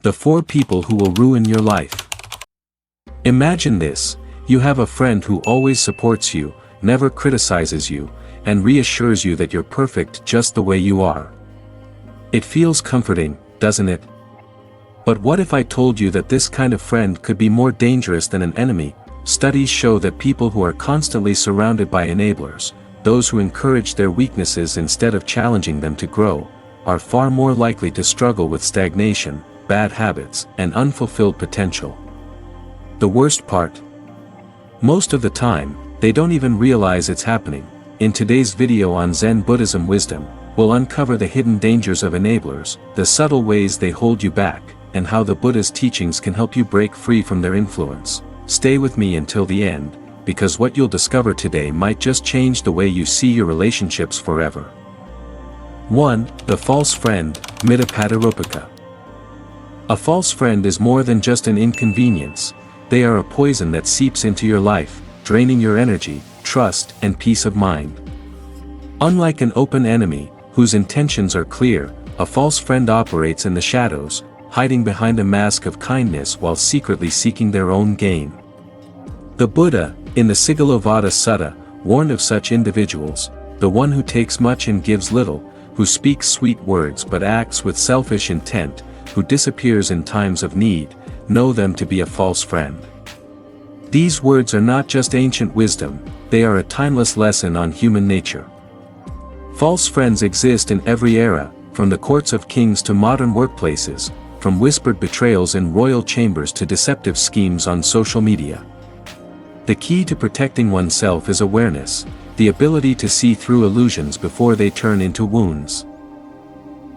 The 4 people who will ruin your life. Imagine this: you have a friend who always supports you, never criticizes you, and reassures you that you're perfect just the way you are. It feels comforting, doesn't it? But what if I told you that this kind of friend could be more dangerous than an enemy? Studies show that people who are constantly surrounded by enablers, those who encourage their weaknesses instead of challenging them to grow, are far more likely to struggle with stagnation, bad habits, and unfulfilled potential. The worst part? Most of the time, they don't even realize it's happening. In today's video on Zen Buddhism wisdom, we'll uncover the hidden dangers of enablers, the subtle ways they hold you back, and how the Buddha's teachings can help you break free from their influence. Stay with me until the end, because what you'll discover today might just change the way you see your relationships forever. 1. The false friend, Mitta-patirūpaka. A false friend is more than just an inconvenience. They are a poison that seeps into your life, draining your energy, trust, and peace of mind. Unlike an open enemy, whose intentions are clear, a false friend operates in the shadows, hiding behind a mask of kindness while secretly seeking their own gain. The Buddha, in the Sigalovada Sutta, warned of such individuals: the one who takes much and gives little, who speaks sweet words but acts with selfish intent, who disappears in times of need, know them to be a false friend. These words are not just ancient wisdom, they are a timeless lesson on human nature. False friends exist in every era, from the courts of kings to modern workplaces, from whispered betrayals in royal chambers to deceptive schemes on social media. The key to protecting oneself is awareness, the ability to see through illusions before they turn into wounds.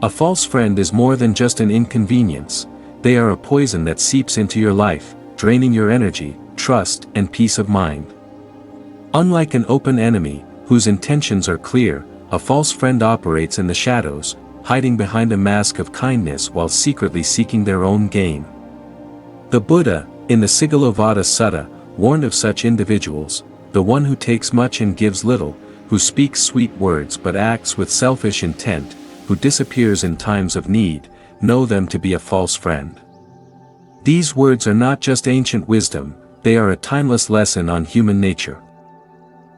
A false friend is more than just an inconvenience, they are a poison that seeps into your life, draining your energy, trust, and peace of mind. Unlike an open enemy, whose intentions are clear, a false friend operates in the shadows, hiding behind a mask of kindness while secretly seeking their own gain. The Buddha, in the Sigalovada Sutta, warned of such individuals: the one who takes much and gives little, who speaks sweet words but acts with selfish intent, who disappears in times of need, know them to be a false friend. These words are not just ancient wisdom, they are a timeless lesson on human nature.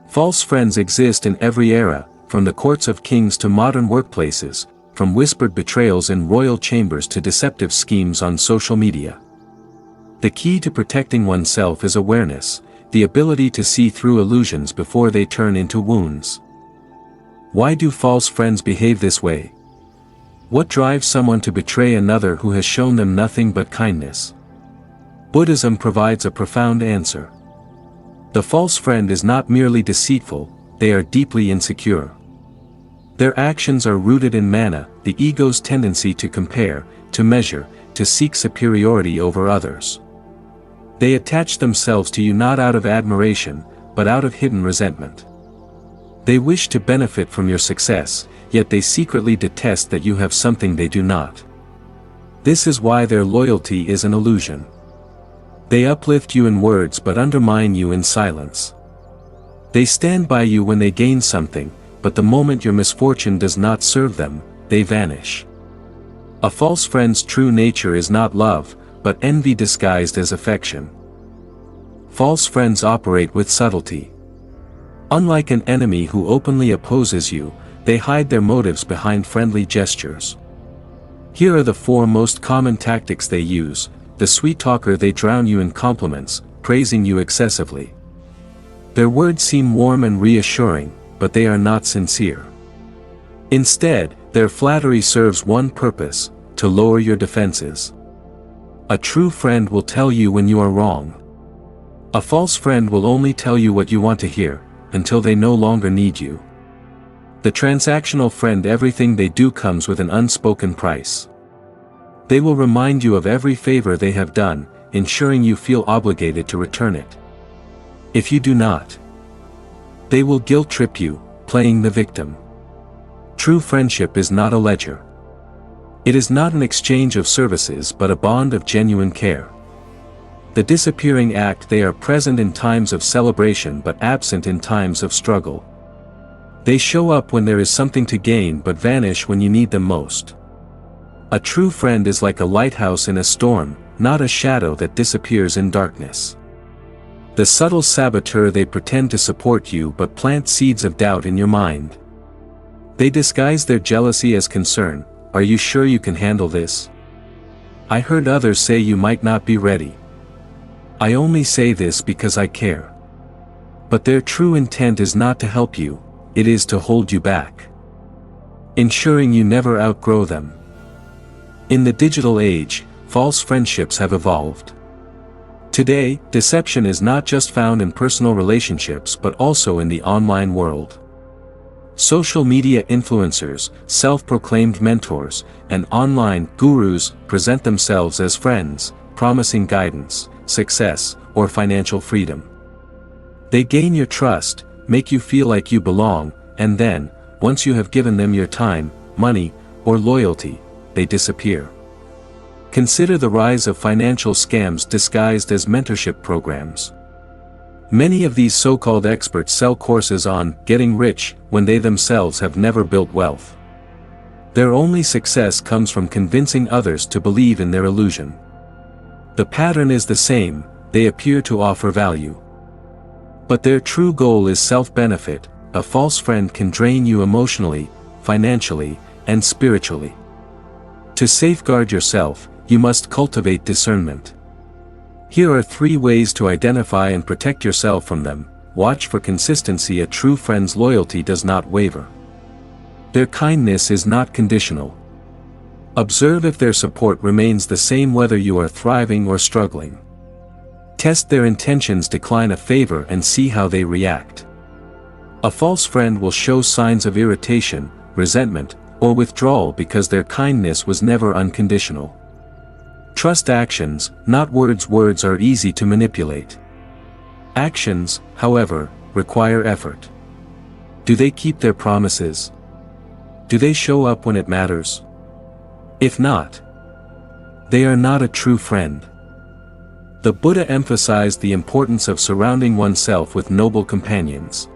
False friends exist in every era, from the courts of kings to modern workplaces, from whispered betrayals in royal chambers to deceptive schemes on social media. The key to protecting oneself is awareness, the ability to see through illusions before they turn into wounds. Why do false friends behave this way? What drives someone to betray another who has shown them nothing but kindness? Buddhism provides a profound answer. The false friend is not merely deceitful, they are deeply insecure. Their actions are rooted in mana, the ego's tendency to compare, to measure, to seek superiority over others. They attach themselves to you not out of admiration, but out of hidden resentment. They wish to benefit from your success, yet they secretly detest that you have something they do not. This is why their loyalty is an illusion. They uplift you in words but undermine you in silence. They stand by you when they gain something, but the moment your misfortune does not serve them, they vanish. A false friend's true nature is not love, but envy disguised as affection. False friends operate with subtlety. Unlike an enemy who openly opposes you, they hide their motives behind friendly gestures. Here are the 4 most common tactics they use. The sweet talker: they drown you in compliments, praising you excessively. Their words seem warm and reassuring, but they are not sincere. Instead, their flattery serves one purpose: to lower your defenses. A true friend will tell you when you are wrong. A false friend will only tell you what you want to hear, until they no longer need you. The transactional friend: everything they do comes with an unspoken price. They will remind you of every favor they have done, ensuring you feel obligated to return it. If you do not, they will guilt-trip you, playing the victim. True friendship is not a ledger. It is not an exchange of services but a bond of genuine care. The disappearing act: they are present in times of celebration but absent in times of struggle. They show up when there is something to gain but vanish when you need them most. A true friend is like a lighthouse in a storm, not a shadow that disappears in darkness. The subtle saboteur, they pretend to support you but plant seeds of doubt in your mind. They disguise their jealousy as concern. Are you sure you can handle this? I heard others say you might not be ready. I only say this because I care. But their true intent is not to help you, it is to hold you back, ensuring you never outgrow them. In the digital age, false friendships have evolved. Today, deception is not just found in personal relationships but also in the online world. Social media influencers, self-proclaimed mentors, and online gurus present themselves as friends, promising guidance, success, or financial freedom. They gain your trust, make you feel like you belong, and then, once you have given them your time, money, or loyalty, they disappear. Consider the rise of financial scams disguised as mentorship programs. Many of these so-called experts sell courses on getting rich when they themselves have never built wealth. Their only success comes from convincing others to believe in their illusion. The pattern is the same, they appear to offer value. But their true goal is self-benefit. A false friend can drain you emotionally, financially, and spiritually. To safeguard yourself, you must cultivate discernment. Here are 3 ways to identify and protect yourself from them. Watch for consistency. A true friend's loyalty does not waver. Their kindness is not conditional. Observe if their support remains the same whether you are thriving or struggling. Test their intentions. Decline a favor and see how they react. A false friend will show signs of irritation, resentment, or withdrawal because their kindness was never unconditional. Trust actions, not words. Words are easy to manipulate. Actions, however, require effort. Do they keep their promises? Do they show up when it matters? If not, they are not a true friend. The Buddha emphasized the importance of surrounding oneself with noble companions.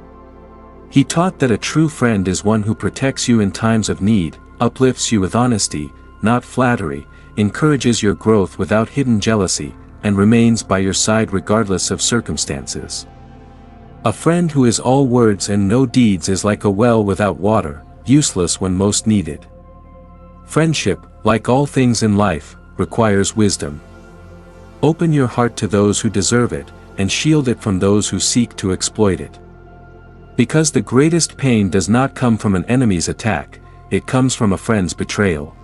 He taught that a true friend is one who protects you in times of need, uplifts you with honesty, not flattery, encourages your growth without hidden jealousy, and remains by your side regardless of circumstances. A friend who is all words and no deeds is like a well without water, useless when most needed. Friendship, like all things in life, requires wisdom. Open your heart to those who deserve it, and shield it from those who seek to exploit it. Because the greatest pain does not come from an enemy's attack, it comes from a friend's betrayal.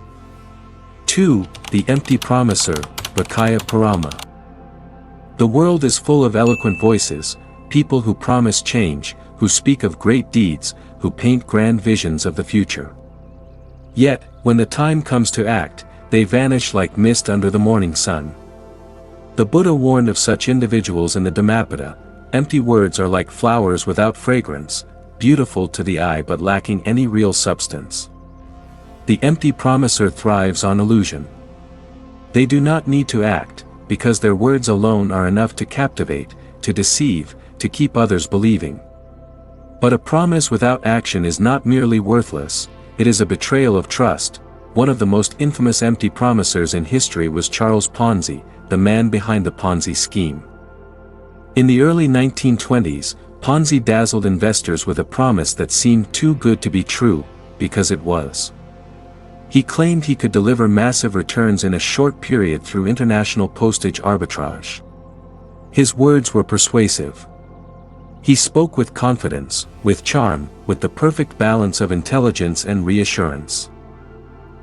2. The empty promiser, Vācāya Parama. The world is full of eloquent voices, people who promise change, who speak of great deeds, who paint grand visions of the future. Yet, when the time comes to act, they vanish like mist under the morning sun. The Buddha warned of such individuals in the Dhammapada. Empty words are like flowers without fragrance, beautiful to the eye but lacking any real substance. The empty promiser thrives on illusion. They do not need to act, because their words alone are enough to captivate, to deceive, to keep others believing. But a promise without action is not merely worthless, it is a betrayal of trust. One of the most infamous empty promisers in history was Charles Ponzi, the man behind the Ponzi scheme. In the early 1920s, Ponzi dazzled investors with a promise that seemed too good to be true, because it was. He claimed he could deliver massive returns in a short period through international postage arbitrage. His words were persuasive. He spoke with confidence, with charm, with the perfect balance of intelligence and reassurance.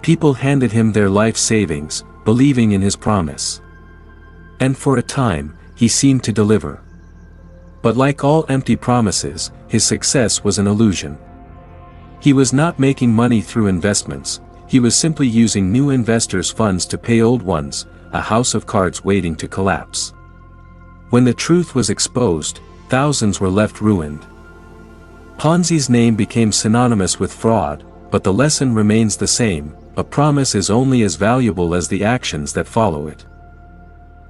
People handed him their life savings, believing in his promise. And for a time, he seemed to deliver. But like all empty promises, his success was an illusion. He was not making money through investments, he was simply using new investors' funds to pay old ones, a house of cards waiting to collapse. When the truth was exposed, thousands were left ruined. Ponzi's name became synonymous with fraud, but the lesson remains the same: a promise is only as valuable as the actions that follow it.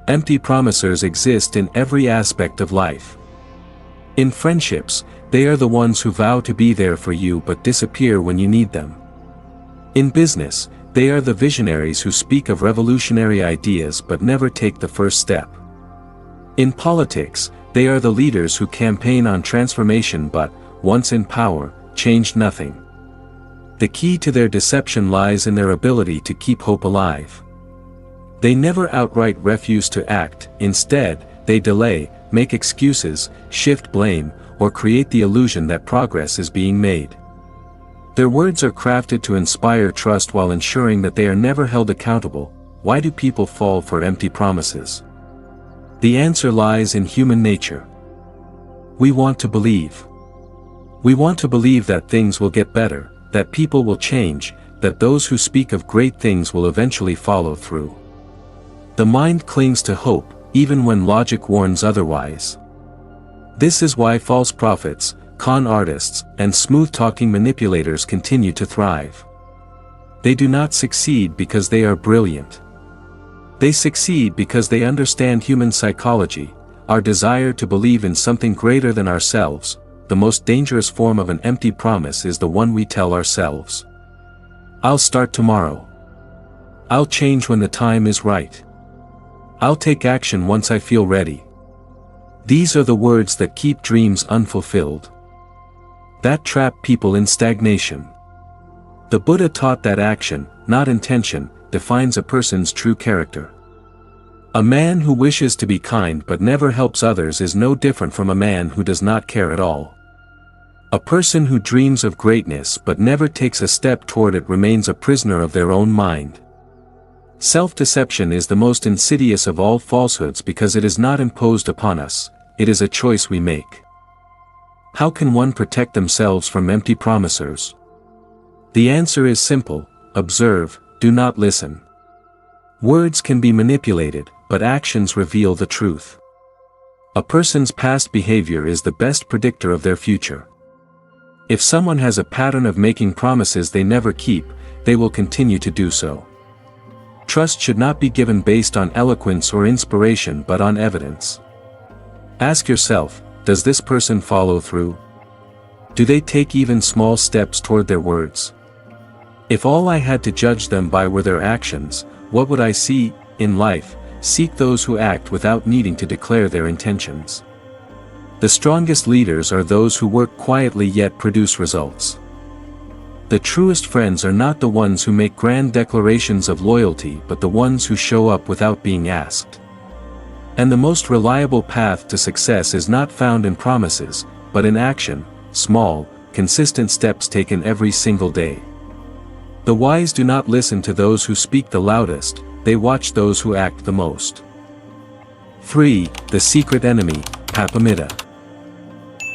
Empty promisers exist in every aspect of life. In friendships, they are the ones who vow to be there for you but disappear when you need them. In business, They are the visionaries who speak of revolutionary ideas but never take the first step. In politics, they are the leaders who campaign on transformation but, once in power, change nothing. The key to their deception lies in their ability to keep hope alive. They never outright refuse to act, instead, they delay, make excuses, shift blame, or create the illusion that progress is being made. Their words are crafted to inspire trust while ensuring that they are never held accountable. Why do people fall for empty promises? The answer lies in human nature. We want to believe. We want to believe that things will get better, that people will change, that those who speak of great things will eventually follow through. The mind clings to hope, even when logic warns otherwise. This is why false prophets, con artists, and smooth-talking manipulators continue to thrive. They do not succeed because they are brilliant. They succeed because they understand human psychology, our desire to believe in something greater than ourselves. The most dangerous form of an empty promise is the one we tell ourselves. I'll start tomorrow. I'll change when the time is right. I'll take action once I feel ready. These are the words that keep dreams unfulfilled. That trap people in stagnation. The Buddha taught that action, not intention, defines a person's true character. A man who wishes to be kind but never helps others is no different from a man who does not care at all. A person who dreams of greatness but never takes a step toward it remains a prisoner of their own mind. Self-deception is the most insidious of all falsehoods because it is not imposed upon us, it is a choice we make. How can one protect themselves from empty promisers? The answer is simple: observe, do not listen. Words can be manipulated, but actions reveal the truth. A person's past behavior is the best predictor of their future. If someone has a pattern of making promises they never keep, they will continue to do so. Trust should not be given based on eloquence or inspiration but on evidence. Ask yourself, does this person follow through? Do they take even small steps toward their words? If all I had to judge them by were their actions, what would I see? In life, seek those who act without needing to declare their intentions. The strongest leaders are those who work quietly yet produce results. The truest friends are not the ones who make grand declarations of loyalty but the ones who show up without being asked. And the most reliable path to success is not found in promises, but in action, small, consistent steps taken every single day. The wise do not listen to those who speak the loudest, they watch those who act the most. 3. The secret enemy, Pāpamitta.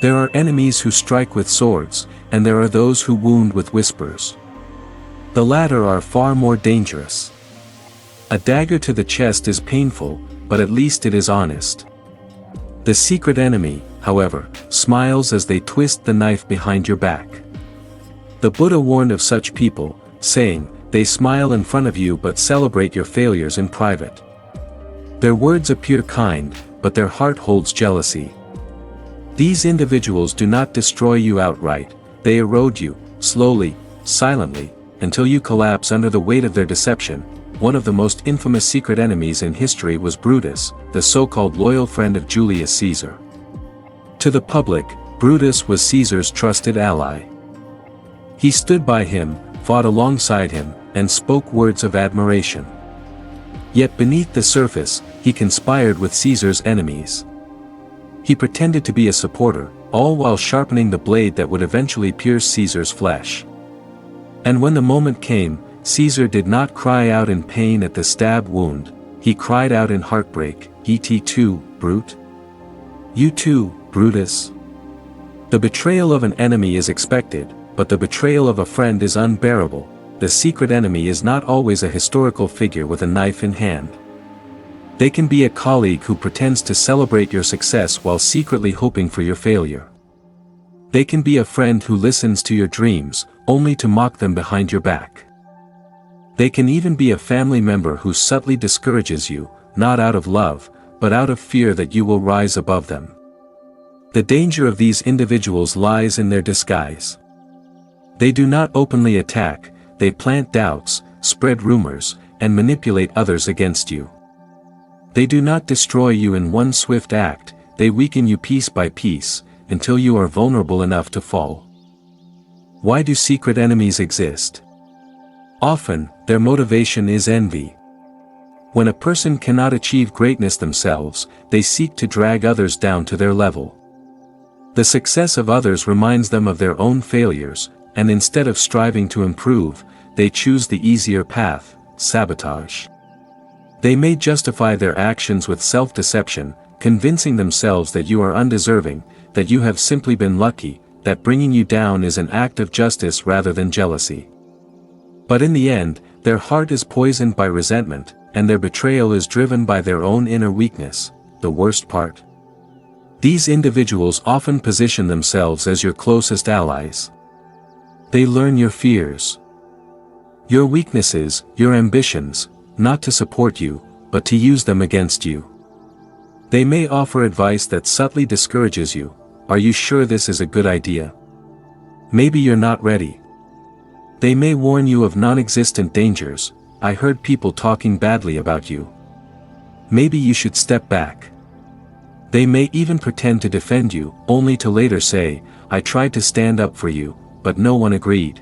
There are enemies who strike with swords, and there are those who wound with whispers. The latter are far more dangerous. A dagger to the chest is painful, but at least it is honest. The secret enemy, however, smiles as they twist the knife behind your back. The Buddha warned of such people, saying, they smile in front of you but celebrate your failures in private. Their words appear kind, but their heart holds jealousy. These individuals do not destroy you outright, they erode you, slowly, silently, until you collapse under the weight of their deception. One of the most infamous secret enemies in history was Brutus, the so-called loyal friend of Julius Caesar. To the public, Brutus was Caesar's trusted ally. He stood by him, fought alongside him, and spoke words of admiration. Yet beneath the surface, he conspired with Caesar's enemies. He pretended to be a supporter, all while sharpening the blade that would eventually pierce Caesar's flesh. And when the moment came, Caesar did not cry out in pain at the stab wound, he cried out in heartbreak, "Et tu, Brute? You too, Brutus?" The betrayal of an enemy is expected, but the betrayal of a friend is unbearable. The secret enemy is not always a historical figure with a knife in hand. They can be a colleague who pretends to celebrate your success while secretly hoping for your failure. They can be a friend who listens to your dreams, only to mock them behind your back. They can even be a family member who subtly discourages you, not out of love, but out of fear that you will rise above them. The danger of these individuals lies in their disguise. They do not openly attack, they plant doubts, spread rumors, and manipulate others against you. They do not destroy you in one swift act, they weaken you piece by piece, until you are vulnerable enough to fall. Why do secret enemies exist? Often, their motivation is envy. When a person cannot achieve greatness themselves, they seek to drag others down to their level. The success of others reminds them of their own failures, and instead of striving to improve, they choose the easier path, sabotage. They may justify their actions with self-deception, convincing themselves that you are undeserving, that you have simply been lucky, that bringing you down is an act of justice rather than jealousy. But in the end, their heart is poisoned by resentment, and their betrayal is driven by their own inner weakness, the worst part. These individuals often position themselves as your closest allies. They learn your fears, your weaknesses, your ambitions, not to support you, but to use them against you. They may offer advice that subtly discourages you. Are you sure this is a good idea? Maybe you're not ready. They may warn you of non-existent dangers. I heard people talking badly about you. Maybe you should step back. They may even pretend to defend you, only to later say, I tried to stand up for you, but no one agreed.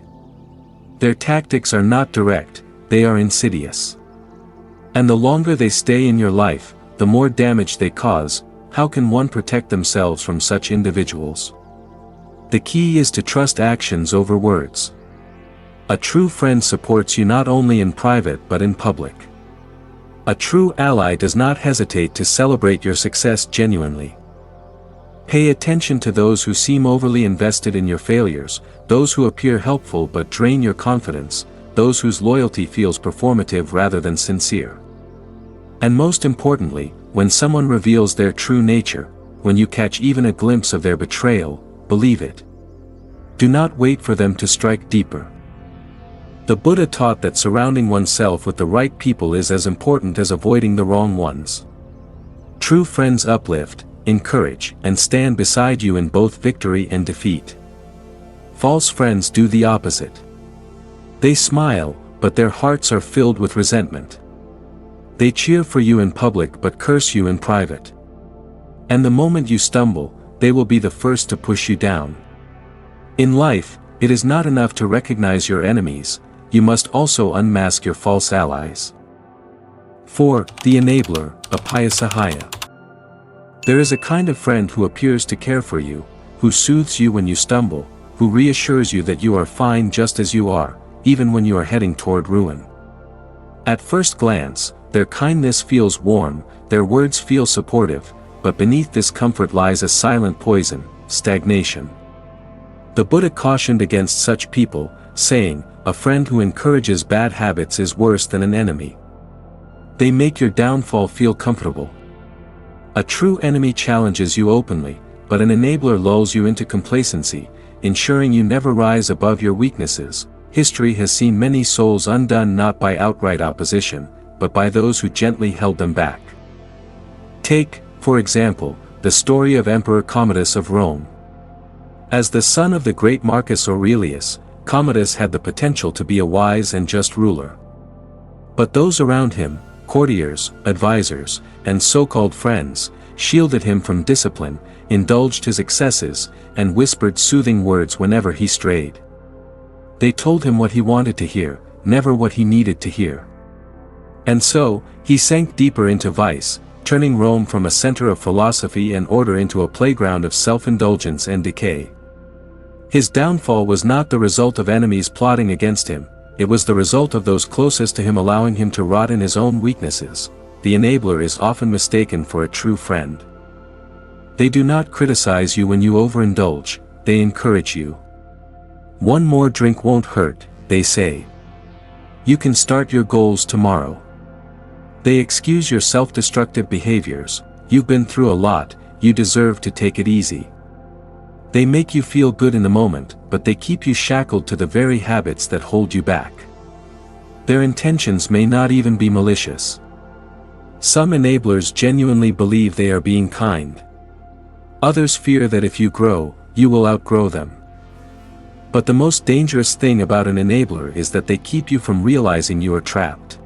Their tactics are not direct, they are insidious. And the longer they stay in your life, the more damage they cause. How can one protect themselves from such individuals? The key is to trust actions over words. A true friend supports you not only in private but in public. A true ally does not hesitate to celebrate your success genuinely. Pay attention to those who seem overly invested in your failures, those who appear helpful but drain your confidence, those whose loyalty feels performative rather than sincere. And most importantly, when someone reveals their true nature, when you catch even a glimpse of their betrayal, believe it. Do not wait for them to strike deeper. The Buddha taught that surrounding oneself with the right people is as important as avoiding the wrong ones. True friends uplift, encourage, and stand beside you in both victory and defeat. False friends do the opposite. They smile, but their hearts are filled with resentment. They cheer for you in public but curse you in private. And the moment you stumble, they will be the first to push you down. In life, it is not enough to recognize your enemies, you must also unmask your false allies. 4. The enabler, Apāyasahāya. There is a kind of friend who appears to care for you, who soothes you when you stumble, who reassures you that you are fine just as you are, even when you are heading toward ruin. At first glance, their kindness feels warm, their words feel supportive, but beneath this comfort lies a silent poison, stagnation. The Buddha cautioned against such people, saying, a friend who encourages bad habits is worse than an enemy. They make your downfall feel comfortable. A true enemy challenges you openly, but an enabler lulls you into complacency, ensuring you never rise above your weaknesses. History has seen many souls undone not by outright opposition, but by those who gently held them back. Take, for example, the story of Emperor Commodus of Rome. As the son of the great Marcus Aurelius, Commodus had the potential to be a wise and just ruler. But those around him, courtiers, advisors, and so-called friends, shielded him from discipline, indulged his excesses, and whispered soothing words whenever he strayed. They told him what he wanted to hear, never what he needed to hear. And so, he sank deeper into vice, turning Rome from a center of philosophy and order into a playground of self-indulgence and decay. His downfall was not the result of enemies plotting against him, it was the result of those closest to him allowing him to rot in his own weaknesses. The enabler is often mistaken for a true friend. They do not criticize you when you overindulge, they encourage you. One more drink won't hurt, they say. You can start your goals tomorrow. They excuse your self-destructive behaviors, you've been through a lot, you deserve to take it easy. They make you feel good in the moment, but they keep you shackled to the very habits that hold you back. Their intentions may not even be malicious. Some enablers genuinely believe they are being kind. Others fear that if you grow, you will outgrow them. But the most dangerous thing about an enabler is that they keep you from realizing you are trapped.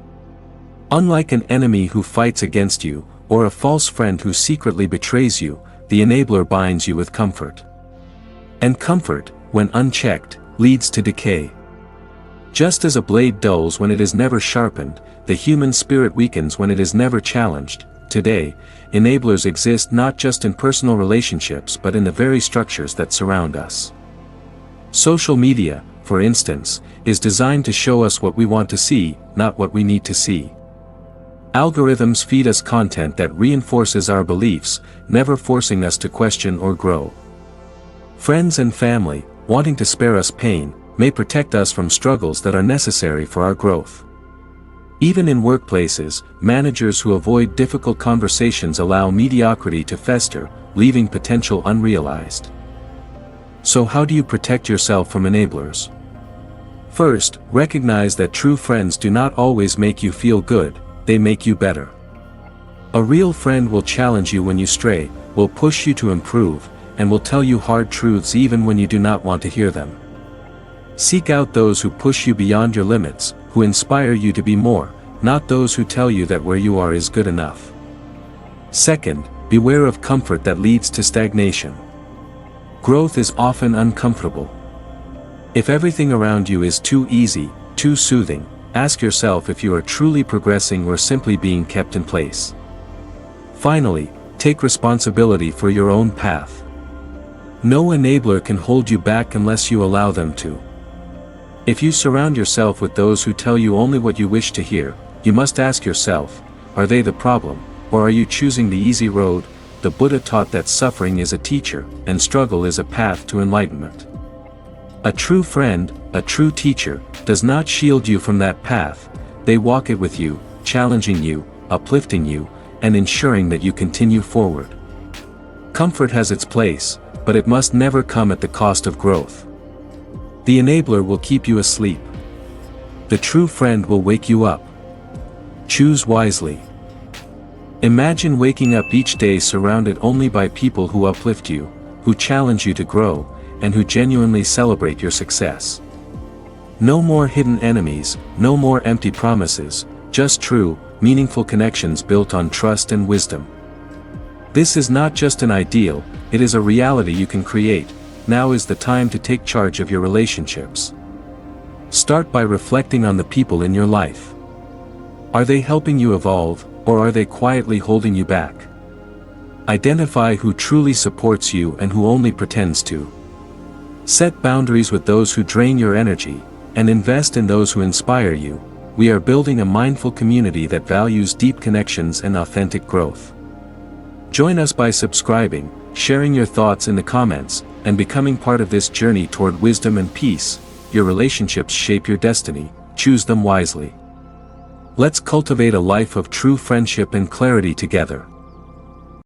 Unlike an enemy who fights against you, or a false friend who secretly betrays you, the enabler binds you with comfort. And comfort, when unchecked, leads to decay. Just as a blade dulls when it is never sharpened, the human spirit weakens when it is never challenged. Today, enablers exist not just in personal relationships but in the very structures that surround us. Social media, for instance, is designed to show us what we want to see, not what we need to see. Algorithms feed us content that reinforces our beliefs, never forcing us to question or grow. Friends and family, wanting to spare us pain, may protect us from struggles that are necessary for our growth. Even in workplaces, managers who avoid difficult conversations allow mediocrity to fester, leaving potential unrealized. So how do you protect yourself from enablers? First, recognize that true friends do not always make you feel good, they make you better. A real friend will challenge you when you stray, will push you to improve, and will tell you hard truths even when you do not want to hear them. Seek out those who push you beyond your limits, who inspire you to be more, not those who tell you that where you are is good enough. Second, beware of comfort that leads to stagnation. Growth is often uncomfortable. If everything around you is too easy, too soothing, ask yourself if you are truly progressing or simply being kept in place. Finally, take responsibility for your own path. No enabler can hold you back unless you allow them to. If you surround yourself with those who tell you only what you wish to hear, you must ask yourself, are they the problem, or are you choosing the easy road? The Buddha taught that suffering is a teacher, and struggle is a path to enlightenment. A true friend, a true teacher, does not shield you from that path, they walk it with you, challenging you, uplifting you, and ensuring that you continue forward. Comfort has its place, but it must never come at the cost of growth. The enabler will keep you asleep. The true friend will wake you up. Choose wisely. Imagine waking up each day surrounded only by people who uplift you, who challenge you to grow, and who genuinely celebrate your success. No more hidden enemies, no more empty promises, just true, meaningful connections built on trust and wisdom. This is not just an ideal, it is a reality you can create. Now is the time to take charge of your relationships. Start by reflecting on the people in your life. Are they helping you evolve, or are they quietly holding you back? Identify who truly supports you and who only pretends to. Set boundaries with those who drain your energy, and invest in those who inspire you. We are building a mindful community that values deep connections and authentic growth. Join us by subscribing, sharing your thoughts in the comments, and becoming part of this journey toward wisdom and peace. Your relationships shape your destiny, choose them wisely. Let's cultivate a life of true friendship and clarity together.